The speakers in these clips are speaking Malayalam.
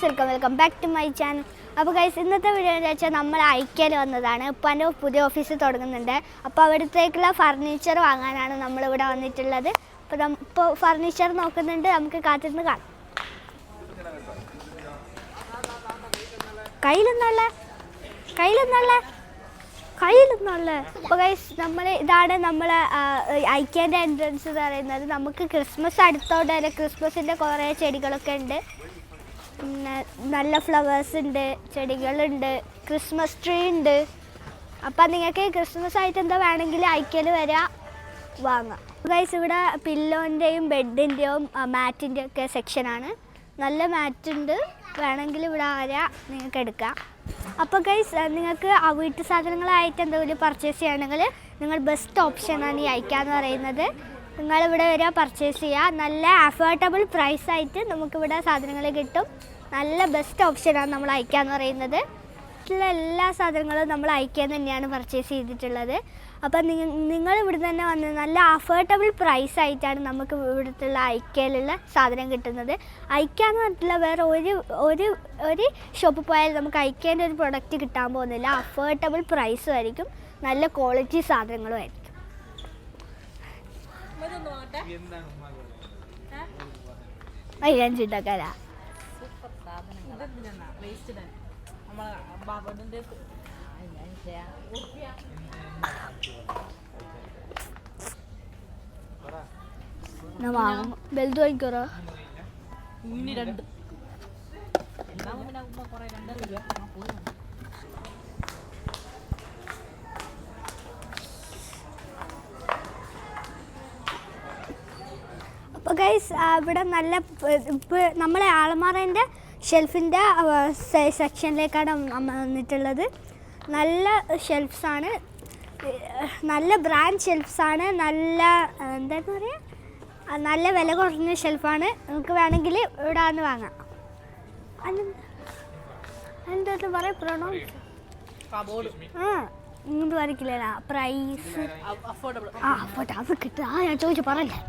Guys welcome back to my channel. അപ്പോൾ ഗൈസ് ഇന്നത്തെ വീഡിയോ എന്ന് വെച്ചാൽ നമ്മൾ ഐക്യയിൽ വന്നതാണ്. ഇപ്പോൾ എൻ്റെ പുതിയ ഓഫീസ് തുടങ്ങുന്നുണ്ട്. അപ്പോൾ അവിടത്തേക്കുള്ള ഫർണിച്ചർ വാങ്ങാനാണ് നമ്മളിവിടെ വന്നിട്ടുള്ളത്. ഇപ്പോൾ ഫർണിച്ചർ നോക്കുന്നുണ്ട്, നമുക്ക് കാത്തിരുന്ന് കാണാം. കയ്യിലൊന്നുള്ള അപ്പോൾ ഗൈസ് ഇതാണ് നമ്മളെ ഐക്യൻ്റെ എൻട്രൻസ് എന്ന് പറയുന്നത്. നമുക്ക് ക്രിസ്മസ് അടുത്തോടെ ക്രിസ്മസിൻ്റെ കുറേ ചെടികളൊക്കെ ഉണ്ട്, പിന്നെ നല്ല ഫ്ലവേഴ്സ് ഉണ്ട്, ചെടികളുണ്ട്, ക്രിസ്മസ് ട്രീ ഉണ്ട്. അപ്പം നിങ്ങൾക്ക് ക്രിസ്മസ് ആയിട്ട് എന്താ വേണമെങ്കിൽ ഐക്യയിൽ വരിക, വാങ്ങാം. ഗൈസ് ഇവിടെ പില്ലോൻ്റെയും ബെഡിൻ്റെയും മാറ്റിൻ്റെ ഒക്കെ സെക്ഷനാണ്. നല്ല മാറ്റുണ്ട്, വേണമെങ്കിൽ ഇവിടെ വരിക, നിങ്ങൾക്ക് എടുക്കാം. അപ്പോൾ ഗൈസ് നിങ്ങൾക്ക് വീട്ടു സാധനങ്ങളായിട്ട് എന്തെങ്കിലും പർച്ചേസ് ചെയ്യണമെങ്കിൽ നിങ്ങൾ ബെസ്റ്റ് ഓപ്ഷനാണ് ഈ ഐക്യ എന്ന് പറയുന്നത്. നിങ്ങളിവിടെ വരിക, പർച്ചേസ് ചെയ്യുക. നല്ല അഫോർഡബിൾ പ്രൈസായിട്ട് നമുക്കിവിടെ സാധനങ്ങൾ കിട്ടും. നല്ല ബെസ്റ്റ് ഓപ്ഷനാണ് നമ്മൾ ഐക്യ എന്ന് പറയുന്നത്. എല്ലാ സാധനങ്ങളും നമ്മൾ ഐക്യ തന്നെയാണ് പർച്ചേസ് ചെയ്തിട്ടുള്ളത്. അപ്പം നിങ്ങൾ ഇവിടെ തന്നെ വന്ന് നല്ല അഫോർഡബിൾ പ്രൈസായിട്ടാണ് നമുക്ക് ഇവിടുത്തെ ഐക്യയിലുള്ള സാധനം കിട്ടുന്നത്. ഐക്യ എന്ന് പറഞ്ഞിട്ടുള്ള വേറെ ഒരു ഷോപ്പിൽ പോയാൽ നമുക്ക് ഐക്യേൻ്റെ ഒരു പ്രൊഡക്റ്റ് കിട്ടാൻ പോകുന്നില്ല. അഫോർഡബിൾ പ്രൈസും ആയിരിക്കും, നല്ല ക്വാളിറ്റി സാധനങ്ങളും ആയിരിക്കും. അയ്യാഞ്ചിട്ടക്കല വലുത് വാങ്ങിക്കോറോ. അപ്പോൾ ഗൈസ് ഇവിടെ നല്ല ഇപ്പോൾ നമ്മളെ ആളമാറേൻ്റെ ഷെൽഫിൻ്റെ സെക്ഷനിലേക്കാണ് വന്നിട്ടുള്ളത്. നല്ല ഷെൽഫ്സാണ്, നല്ല ബ്രാൻഡ് ഷെൽഫ്സാണ്, നല്ല എന്താണെന്ന് പറയുക, നല്ല വില കുറഞ്ഞ ഷെൽഫാണ്. നമുക്ക് വേണമെങ്കിൽ ഇവിടെ വന്ന് വാങ്ങാം. എന്താ പറയുക, പ്രൊണൗൺസ് ഇങ്ങോട്ട് വരയ്ക്കില്ല, പ്രൈസ് അഫോർഡബിൾ അത് കിട്ടുക. ഞാൻ ചോദിച്ചു പറയല്ലേ.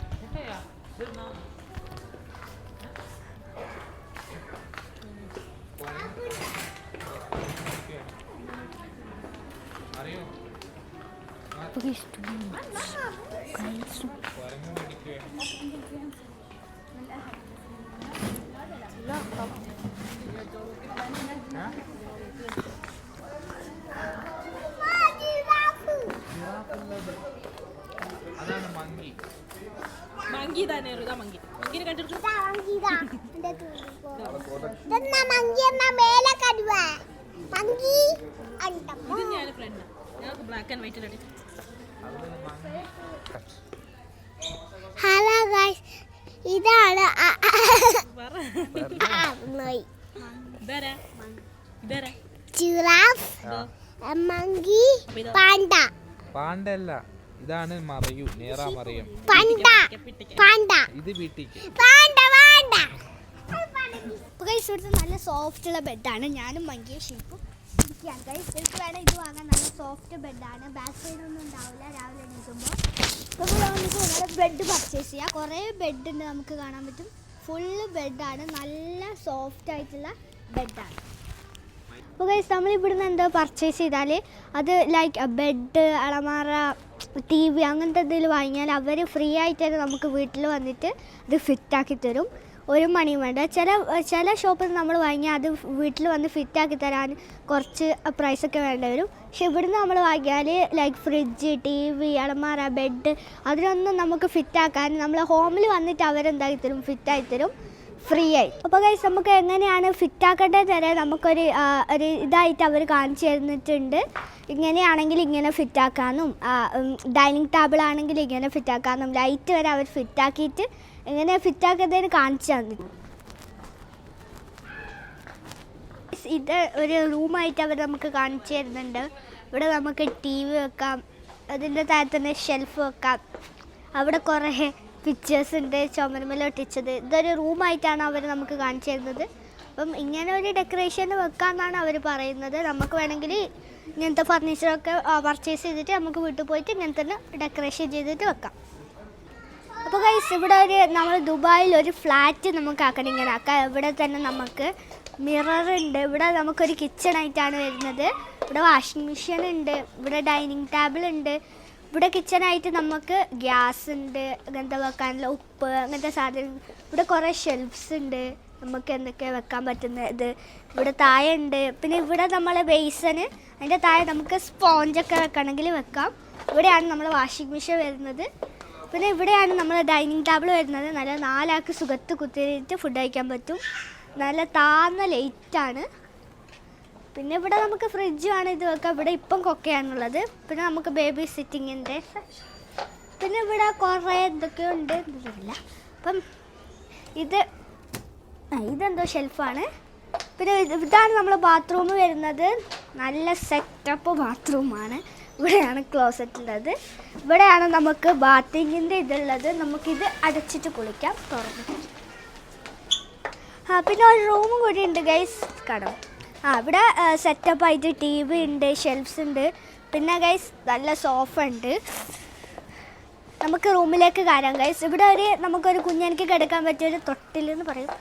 ഹലോ ഗൈസ്, ഇതാണ് ജിറാഫ്, മങ്കി, പാണ്ട. പാണ്ടല്ല, ഇതാണ് മറയു, നേറ മറിയം. ഇത് ഇവിടുത്തെ നല്ല സോഫ്റ്റ് ഉള്ള ബെഡാണ്. ഞാനും മങ്കിയും ഷീപ്പും ഇരിക്കുകയാണ് ഗൈസ്. എനിക്ക് വേണം ഇത് വാങ്ങാൻ. നല്ല സോഫ്റ്റ് ബെഡാണ്, ബാക്ക് സൈഡൊന്നും ഉണ്ടാവില്ല രാവിലെ എണീക്കുമ്പോൾ. അപ്പോൾ നമുക്ക് നിങ്ങളുടെ ബെഡ് പർച്ചേസ് ചെയ്യാം. കുറേ ബെഡ് ഉണ്ട്, നമുക്ക് കാണാൻ പറ്റും. ഫുള്ള് ബെഡാണ്, നല്ല സോഫ്റ്റ് ആയിട്ടുള്ള ബെഡാണ്. അപ്പോൾ ഗൈസ് നമ്മളിവിടുന്ന് എന്തോ പർച്ചേസ് ചെയ്താൽ അത് ലൈക്ക് ബെഡ്, അളമാറ, TV അങ്ങനത്തെ എന്തെങ്കിലും വാങ്ങിയാൽ അവർ ഫ്രീ ആയിട്ട് തന്നെ നമുക്ക് വീട്ടിൽ വന്നിട്ട് ഇത് ഫിറ്റാക്കി തരും. ഒരു മണിയും വേണ്ട. ചില ഷോപ്പിൽ നമ്മൾ വാങ്ങിയാൽ അത് വീട്ടിൽ വന്ന് ഫിറ്റാക്കി തരാൻ കുറച്ച് പ്രൈസൊക്കെ വേണ്ടി വരും. പക്ഷെ ഇവിടുന്ന് നമ്മൾ വാങ്ങിയാൽ ലൈക്ക് ഫ്രിഡ്ജ്, TV, അലമാര, ബെഡ് അതിനൊന്നും നമുക്ക് ഫിറ്റാക്കാൻ നമ്മൾ ഹോമിൽ വന്നിട്ട് അവരെന്താക്കി തരും, ഫിറ്റായി തരും ഫ്രീ ആയി. അപ്പോൾ ഗൈസ് നമുക്ക് എങ്ങനെയാണ് ഫിറ്റാക്കേണ്ടത് വരെ നമുക്കൊരു ഇതായിട്ട് അവർ കാണിച്ചു തന്നിട്ടുണ്ട്. ഇങ്ങനെയാണെങ്കിൽ ഇങ്ങനെ ഫിറ്റാക്കാനും, ഡൈനിങ് ടേബിൾ ആണെങ്കിൽ ഇങ്ങനെ ഫിറ്റാക്കാനും, ലൈറ്റ് വരെ അവർ ഫിറ്റാക്കിയിട്ട് എങ്ങനെ ഫിറ്റാക്കുന്നതിന് കാണിച്ചു തന്നിട്ടുണ്ട്. ഇത് ഒരു റൂമായിട്ട് അവർ നമുക്ക് കാണിച്ചു തരുന്നുണ്ട്. ഇവിടെ നമുക്ക് TV വെക്കാം, അതിൻ്റെ താഴെ തന്നെ ഷെൽഫ് വെക്കാം. അവിടെ കുറേ പിക്ചേഴ്സ് ഉണ്ട്, ചുമരുമേൽ ഒട്ടിച്ചത്. ഇതൊരു റൂമായിട്ടാണ് അവർ നമുക്ക് കാണിച്ചു തരുന്നത്. അപ്പം ഇങ്ങനെ ഒരു ഡെക്കറേഷൻ വെക്കാമെന്നാണ് അവർ പറയുന്നത്. നമുക്ക് വേണമെങ്കിൽ ഇങ്ങനത്തെ ഫർണിച്ചറൊക്കെ പർച്ചേസ് ചെയ്തിട്ട് നമുക്ക് വീട്ടിൽ പോയിട്ട് ഇങ്ങനത്തെ ഡെക്കറേഷൻ ചെയ്തിട്ട് വെക്കാം. അപ്പോൾ ഗൈസ് ഇവിടെ നമ്മൾ ദുബായിൽ ഒരു ഫ്ലാറ്റ് നമുക്ക് ആക്കണം, ഇങ്ങനെ ആക്കാം. ഇവിടെ തന്നെ നമുക്ക് മിറർ ഉണ്ട്. ഇവിടെ നമുക്കൊരു കിച്ചൺ ആയിട്ടാണ് വരുന്നത്. ഇവിടെ വാഷിംഗ് മെഷീൻ ഉണ്ട്. ഇവിടെ ഡൈനിങ് ടേബിൾ ഉണ്ട്. ഇവിടെ കിച്ചണായിട്ട് നമുക്ക് ഗ്യാസ് ഉണ്ട്, അങ്ങനത്തെ വെക്കാനുള്ള ഉപ്പ് അങ്ങനത്തെ സാധനം. ഇവിടെ കുറേ ഷെൽഫ്സ് ഉണ്ട്, നമുക്ക് എന്തൊക്കെ വെക്കാൻ പറ്റുന്നത്. ഇവിടെ താഴെ ഉണ്ട്. പിന്നെ ഇവിടെ നമ്മൾ ബേസന്, അതിൻ്റെ താഴെ നമുക്ക് സ്പോഞ്ചൊക്കെ വെക്കണമെങ്കിൽ വെക്കാം. ഇവിടെയാണ് നമ്മൾ വാഷിംഗ് മെഷീൻ വരുന്നത്. പിന്നെ ഇവിടെയാണ് നമ്മൾ ഡൈനിങ് ടേബിൾ വരുന്നത്. നല്ല 4 ആൾക്ക് സുഖത്ത് കുത്തിയിട്ട് ഫുഡ് കഴിക്കാൻ പറ്റും. നല്ല താഴ്ന്ന ലൈറ്റാണ്. പിന്നെ ഇവിടെ നമുക്ക് ഫ്രിഡ്ജാണ് ഇത് വെക്കാം. ഇവിടെ ഇപ്പം കൊക്കയാണുള്ളത്. പിന്നെ നമുക്ക് ബേബി സിറ്റിങ്ങിൻ്റെ. പിന്നെ ഇവിടെ കുറേ എന്തൊക്കെയോ ഉണ്ട്, ഇല്ല. അപ്പം ഇതെന്തോ ഷെൽഫാണ്. പിന്നെ ഇതാണ് നമ്മൾ ബാത്റൂം വരുന്നത്. നല്ല സെറ്റപ്പ് ബാത്റൂമാണ്. ഇവിടെയാണ് ക്ലോസറ്റ് ഉള്ളത്. ഇവിടെയാണ് നമുക്ക് ബാത്തിങ്ങിൻ്റെ ഇതുള്ളത്. നമുക്കിത് അടച്ചിട്ട് കുളിക്കാം, തുറന്ന്. പിന്നെ ഒരു റൂമും കൂടി ഉണ്ട് ഗൈസ്, കടം. ഇവിടെ സെറ്റപ്പായിട്ട് TV ഉണ്ട്, ഷെൽഫ്സ് ഉണ്ട്. പിന്നെ ഗൈസ് നല്ല സോഫ ഉണ്ട്. നമുക്ക് റൂമിലേക്ക് കയറാം ഗൈസ്. ഇവിടെ നമുക്കൊരു കുഞ്ഞെനിക്ക് കിടക്കാൻ പറ്റിയൊരു തൊട്ടിലെന്ന് പറയും.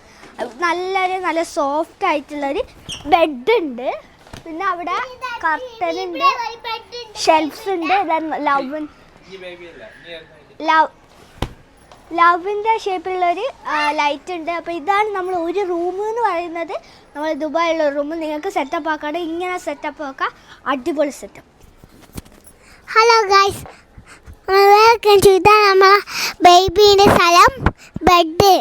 നല്ല സോഫ്റ്റ് ആയിട്ടുള്ളൊരു ബെഡ് ഉണ്ട്. പിന്നെ അവിടെ കർട്ടൻ ഉണ്ട്, ഷെൽഫ്സ് ഉണ്ട്. ലവിൻ്റെ ഷേപ്പിലുള്ളൊരു ലൈറ്റ് ഉണ്ട്. അപ്പോൾ ഇതാണ് നമ്മൾ ഒരു റൂം എന്ന് പറയുന്നത്. നമ്മൾ ദുബായിലുള്ള റൂം നിങ്ങൾക്ക് സെറ്റപ്പ് ആക്കാണ്ട് ഇങ്ങനെ സെറ്റപ്പ് ആക്കാം. അടിപൊളി setup. Hello guys, welcome to ഇതാണ് നമ്മളെ ബേബീൻ്റെ സ്ഥലം, ബെഡ്.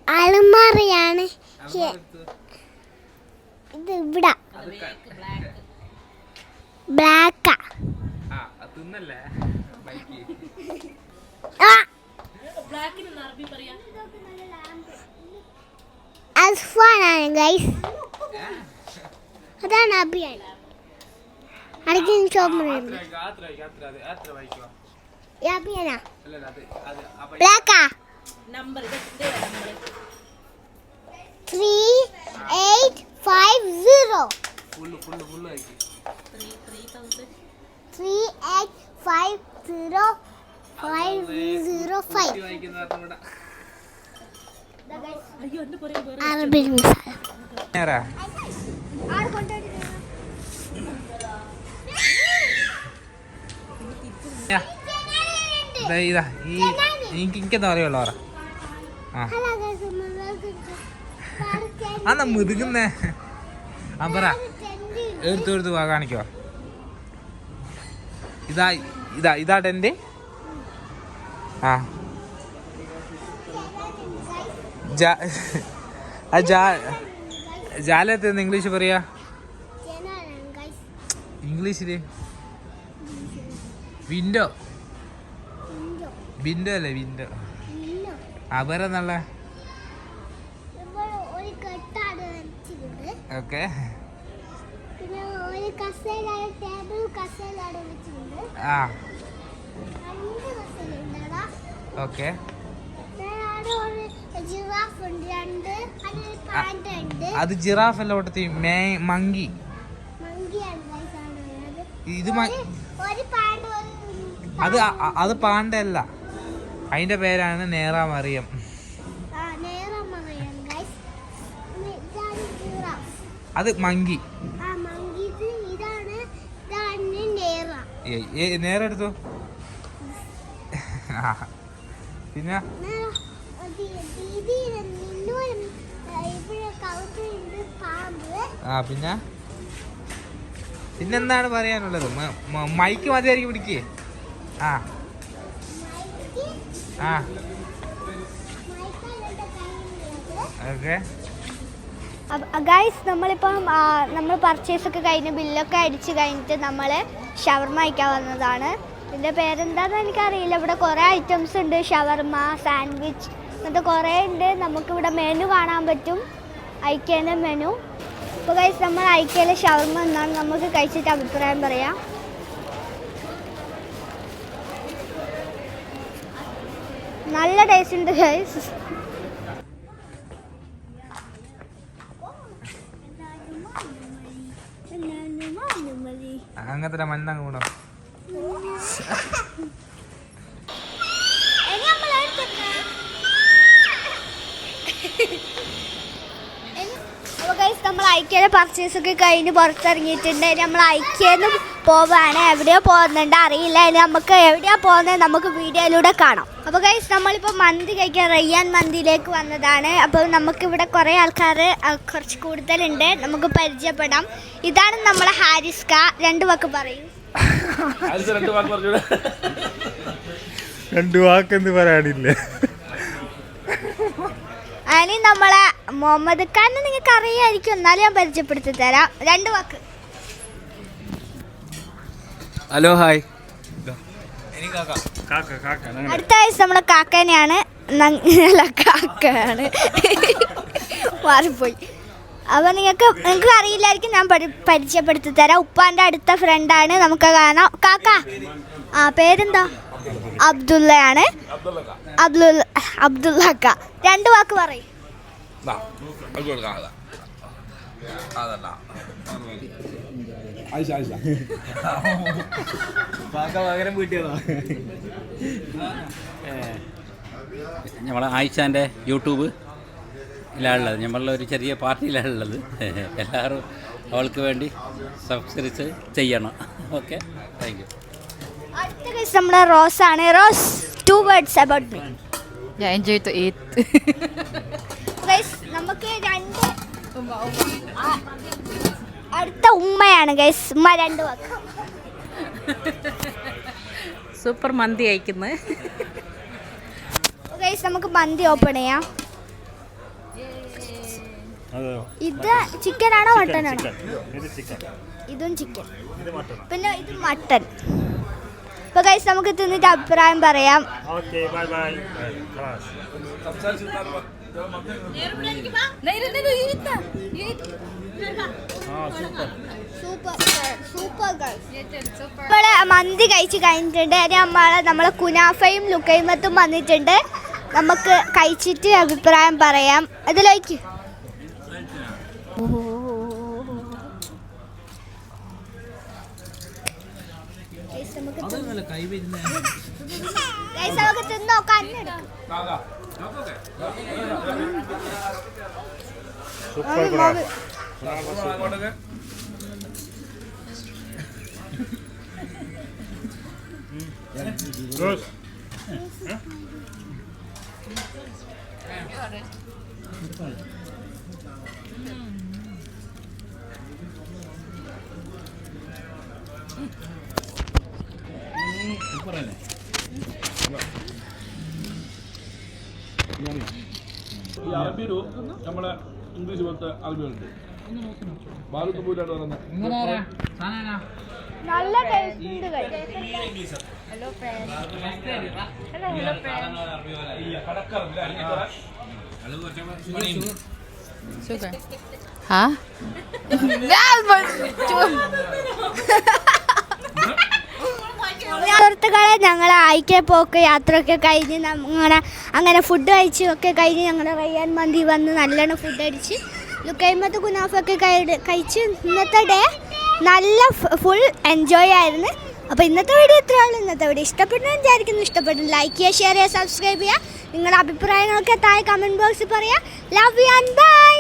അലമാറയാണ് ഇത്. ഇവിടെ ബ്ലാക്കാ. അസ്ഫാനാണ് ഗൈസ്. അതാണ് അഭിയാൻ. അടുത്ത ചോപ്പുണ്ട്. അഭിയാനാ ബ്ലാക്കാ. 3850 3850505. അറബിക് മസാല. എനിക്കെന്താ പറയുള്ളൂ പറ. അന്നാ മുതുകുന്നേ. പറ, എടുത്ത് കാണിക്കോ. ഇതാ ടെന്റ്. ജാലത്ത് ഇംഗ്ലീഷ് പറയാ. ഇംഗ്ലീഷില് വിൻഡോ. വിൻഡോ അല്ലേ, വിൻഡോ. അവരെന്നല്ല. ഓക്കെ. ഓക്കെ. അത് ജിറാഫ് അല്ല, ഓട്ടത്തി മങ്കി. ഇത് അത് പാണ്ടല്ല, അതിന്റെ പേരാണ് നേറ മറിയം. അത് മങ്കി. നേരെ എടുത്തു. പിന്നെ പിന്നെന്താണ് പറയാനുള്ളത്? മൈക്ക് മതിയായിരിക്കും, പിടിക്കേ. ഓക്കെ ഗൈസ്, നമ്മളിപ്പം നമ്മൾ പർച്ചേസൊക്കെ കഴിഞ്ഞ് ബില്ലൊക്കെ അടിച്ച് കഴിഞ്ഞിട്ട് നമ്മൾ ഷവർമ കഴിക്കാൻ വന്നതാണ്. ഇതിൻ്റെ പേരെന്താണെന്ന് എനിക്കറിയില്ല. ഇവിടെ കുറേ ഐറ്റംസ് ഉണ്ട്, ഷവർമ, സാൻഡ്വിച്ച്, അങ്ങനത്തെ കുറേ ഉണ്ട്. നമുക്കിവിടെ മെനു കാണാൻ പറ്റും, ഐക്കേൻ്റെ മെനു. അപ്പോൾ ഗൈസ്, നമ്മൾ ഐക്കേലെ ഷവർമ എന്നാണ് നമുക്ക് കഴിച്ചിട്ട് അഭിപ്രായം പറയാം. നല്ല ടേസ്റ്റ് ഉണ്ട് ഗൈസ്. അങ്ങനത്തെ മണ്ണങ്ങ് കൂടോ. ഇനി നമ്മൾ നമ്മൾ ഐക്യയുടെ പർച്ചേസ് ഒക്കെ കഴിഞ്ഞ് പുറത്തിറങ്ങിയിട്ടുണ്ട്. നമ്മൾ ഐക്യന്ന് പോവാണ്. എവിടെയോ പോകുന്നുണ്ട് അറിയില്ല. ഇനി നമുക്ക് എവിടെയാ പോകുന്നത് നമുക്ക് വീഡിയോയിലൂടെ കാണാം. അപ്പോൾ ഗൈസ് നമ്മളിപ്പോൾ മന്തി കഴിക്കാൻ റയ്യാൻ മന്തിയിലേക്ക് വന്നതാണ്. അപ്പോൾ നമുക്കിവിടെ കുറേ ആൾക്കാർ കുറച്ച് കൂടുതലുണ്ട്. നമുക്ക് പരിചയപ്പെടാം. ഇതാണ് നമ്മളെ ഹാരിസ്ക. 2 വാക്ക് പറയും. 2 വാക്കെന്ന് പറയാനില്ലേ. അതിന് നമ്മളെ മുഹമ്മദ് ഖാനെ നിങ്ങൾക്ക് അറിയാമായിരിക്കും, എന്നാലും ഞാൻ പരിചയപ്പെടുത്തി തരാം. 2 വാക്ക്. Hello hi. അടുത്ത ആഴ്ച നമ്മളെ കാക്കനെയാണ്. കാക്കയാണ് മാറിപ്പോയി. അപ്പോൾ നിങ്ങൾക്ക് അറിയില്ലായിരിക്കും, ഞാൻ പരിചയപ്പെടുത്തി തരാം. ഉപ്പാൻ്റെ അടുത്ത ഫ്രണ്ടാണ്. നമുക്ക് കാണാം. കാക്ക പേരെന്താ? അബ്ദുള്ളയാണ്. അബ്ദുള്ളക്ക. 2 വാക്ക് പറയും. നമ്മളെ ആയിഷാൻ്റെ യൂട്യൂബ് ിലാണുള്ളത്. നമ്മളൊരു ചെറിയ പാർട്ടിയിലാണുള്ളത്. എല്ലാവരും അവൾക്ക് വേണ്ടി സബ്സ്ക്രൈബ് ചെയ്യണം. Okay, thank you. അടുത്ത കേസ് നമ്മുടെ റോസാണ്. Rose 2 words about me. Yeah, enjoy to eat. Guys നമുക്ക് 2 അടുത്ത ഉമ്മയാണ് ഗൈസ്. ഉമ്മ 2 വാക്ക്. സൂപ്പർ മന്തി അയക്കുന്നത്. ഗൈസ് നമുക്ക് മന്തി ഓപ്പൺ ചെയ്യാം. ഇത് ചിക്കൻ ആണോ മട്ടൻ ആണോ? ഇതും ചിക്കൻ, പിന്നെ ഇത് മട്ടൻ. അപ്പോൾ ഗൈസ് നമുക്ക് തിന്നിട്ട് അഭിപ്രായം പറയാം. നമ്മള് മന്തി കഴിച്ച് കഴിഞ്ഞിട്ടുണ്ട്. നമ്മളെ കുനാഫയും ലുക്കൈമത്തും വന്നിട്ടുണ്ട്. നമുക്ക് കഴിച്ചിട്ട് അഭിപ്രായം പറയാം. അതിലേക്ക് നമുക്ക് തിന്നോക്കാം. ഈ അറബിയിലോ നമ്മളെ ഇംഗ്ലീഷ് പോലത്തെ അറബികളുണ്ട്. ബാലത്ത് പോയിട്ടാണ് പറയുന്നത്. നല്ല ടേസ്റ്റ് ഉണ്ട്. Sugar. Huh? സുഹൃത്തുക്കളെ, ഞങ്ങൾ ആയിക്കെ പോക്ക് യാത്രയൊക്കെ കഴിഞ്ഞ് അങ്ങനെ ഫുഡ് കഴിച്ചൊക്കെ കഴിഞ്ഞ് ഞങ്ങൾ റയ്യാൻ മന്തി വന്ന് നല്ലോണം ഫുഡ് അടിച്ച് ലുക്കൈമത്ത് കുനാഫൊക്കെ കഴിച്ച് ഇന്നത്തെ ഡേ നല്ല ഫുൾ എൻജോയ് ആയിരുന്നു. അപ്പോൾ ഇന്നത്തെ വീഡിയോ ഇത്രയാണ്. ഇന്നത്തെ വീഡിയോ ഇഷ്ടപ്പെട്ടു വിചാരിക്കുന്നു. ഇഷ്ടപ്പെട്ടു ലൈക്ക് ചെയ്യുക, ഷെയർ ചെയ്യുക, സബ്സ്ക്രൈബ് ചെയ്യുക. നിങ്ങളുടെ അഭിപ്രായങ്ങളൊക്കെ താഴെ കമൻറ്റ് ബോക്സിൽ പറയുക. Love you and by.